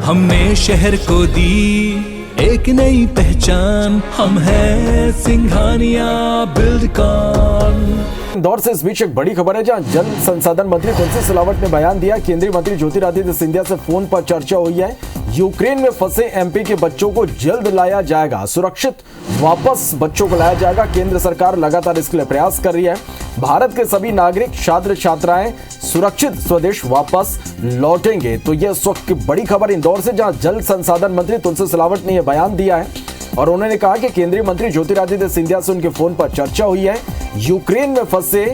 हमने शहर को दी एक नई पहचान, हम हैं सिंघानिया बिल्डकॉन। इंदौर से इस बीच एक बड़ी खबर है, जहां जल संसाधन मंत्री तुलसी सिलावट ने बयान दिया। केंद्रीय मंत्री ज्योतिरादित्य सिंधिया से फोन पर चर्चा हुई है। यूक्रेन में फंसे एमपी के बच्चों को जल्द लाया जाएगा, सुरक्षित वापस बच्चों को लाया जाएगा। केंद्र सरकार लगातार इसके लिए प्रयास कर रही है। भारत के सभी नागरिक, छात्र छात्राएं सुरक्षित स्वदेश वापस लौटेंगे। तो यह इस वक्त की बड़ी खबर इंदौर से, जहां जल संसाधन मंत्री तुलसी सिलावट ने यह बयान दिया है और उन्होंने कहा कि केंद्रीय मंत्री ज्योतिरादित्य सिंधिया से उनके फोन पर चर्चा हुई है। यूक्रेन में फंसे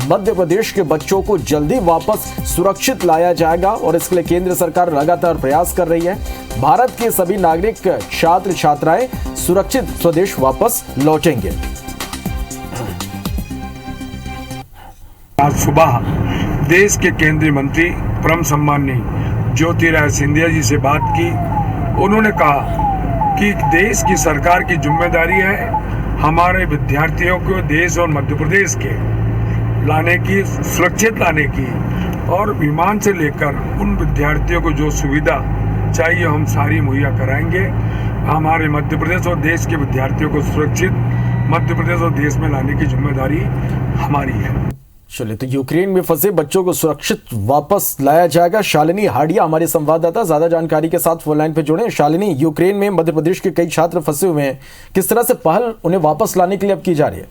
मध्य प्रदेश के बच्चों को जल्दी वापस सुरक्षित लाया जाएगा और इसके लिए केंद्र सरकार लगातार प्रयास कर रही है। भारत के सभी नागरिक, छात्र छात्राएं सुरक्षित स्वदेश वापस लौटेंगे। आज सुबह देश के केंद्रीय मंत्री परम सम्माननीय ज्योतिरादित्य सिंधिया जी से बात की। उन्होंने कहा कि देश की सरकार की जिम्मेदारी है हमारे विद्यार्थियों को देश और मध्य प्रदेश के लाने की, सुरक्षित लाने की, और विमान से लेकर उन विद्यार्थियों को जो सुविधा चाहिए हम सारी मुहैया कराएंगे। हमारे मध्य प्रदेश और देश के विद्यार्थियों को सुरक्षित मध्य प्रदेश और देश में लाने की जिम्मेदारी हमारी है। चलिए, तो यूक्रेन में फंसे बच्चों को सुरक्षित वापस लाया जाएगा। शालिनी हाडिया हमारे संवाददाता ज्यादा जानकारी के साथ फोन लाइन पे जुड़े। शालिनी, यूक्रेन में मध्य प्रदेश के कई छात्र फंसे हुए हैं, किस तरह से पहल उन्हें वापस लाने के लिए अब की जा रही है?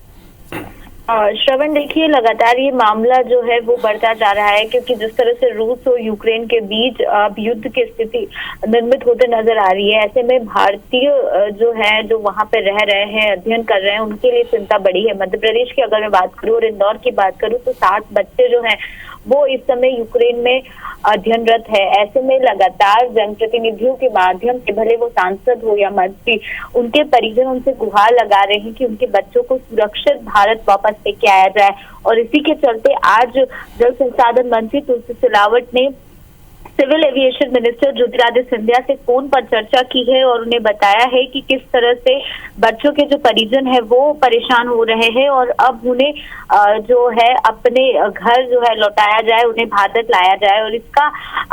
श्रवण, देखिए लगातार ये मामला जो है वो बढ़ता जा रहा है, क्योंकि जिस तरह से रूस और यूक्रेन के बीच अब युद्ध की स्थिति निर्मित होते नजर आ रही है, ऐसे में भारतीय जो है, जो वहां पे रह रहे हैं, अध्ययन कर रहे हैं, उनके लिए चिंता बड़ी है। मध्य प्रदेश की अगर मैं बात करूं और इंदौर की बात करूं तो 60 बच्चे जो हैं वो इस समय यूक्रेन में अध्ययनरत है। ऐसे में लगातार जनप्रतिनिधियों के माध्यम से, भले वो सांसद हो या मंत्री, उनके परिजन उनसे गुहार लगा रहे हैं कि उनके बच्चों को सुरक्षित भारत वापस लेके आया जाए। और इसी के चलते आज जल संसाधन मंत्री तुलसी सिलावट ने civil aviation minister Jyotiraditya Scindia से फोन पर चर्चा की है और उन्हें बताया है कि किस तरह से बच्चों के जो परिजन है वो परेशान हो रहे हैं और अब उन्हें जो है अपने घर जो है लौटाया जाए, उन्हें भारत लाया जाए। और इसका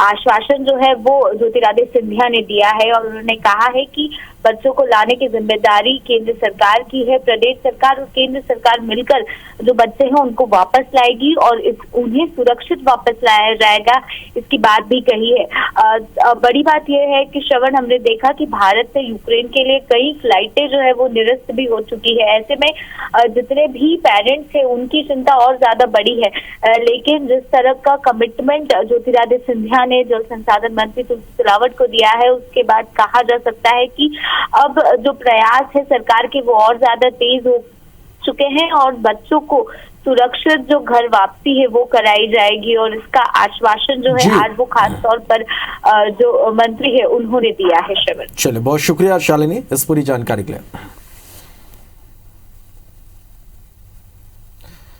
आश्वासन जो है वो ज्योतिरादित्य सिंधिया ने दिया है और उन्होंने कहा है कि बच्चों को लाने की जिम्मेदारी केंद्र सरकार की है। प्रदेश सरकार और केंद्र सरकार मिलकर जो बच्चे हैं उनको वापस लाएगी और उन्हें सुरक्षित वापस लाया जाएगा, इसकी बात भी कही है। बड़ी बात यह है कि श्रवण, हमने देखा कि भारत से यूक्रेन के लिए कई फ्लाइटें जो है वो निरस्त भी हो चुकी है। ऐसे में जितने भी पेरेंट्स हैं उनकी चिंता और ज्यादा बड़ी है। लेकिन जिस तरह का कमिटमेंट ज्योतिरादित्य सिंधिया ने जल संसाधन मंत्री तुलसी सिलावट को दिया है, उसके बाद कहा जा सकता है कि अब जो प्रयास है सरकार के वो और ज्यादा तेज हो चुके हैं और बच्चों को सुरक्षित जो घर वापसी है वो कराई जाएगी। और इसका आश्वासन जो है आज वो खास तौर पर जो मंत्री है उन्होंने दिया है। श्रवण, चलिए, बहुत शुक्रिया शालिनी इस पूरी जानकारी के लिए।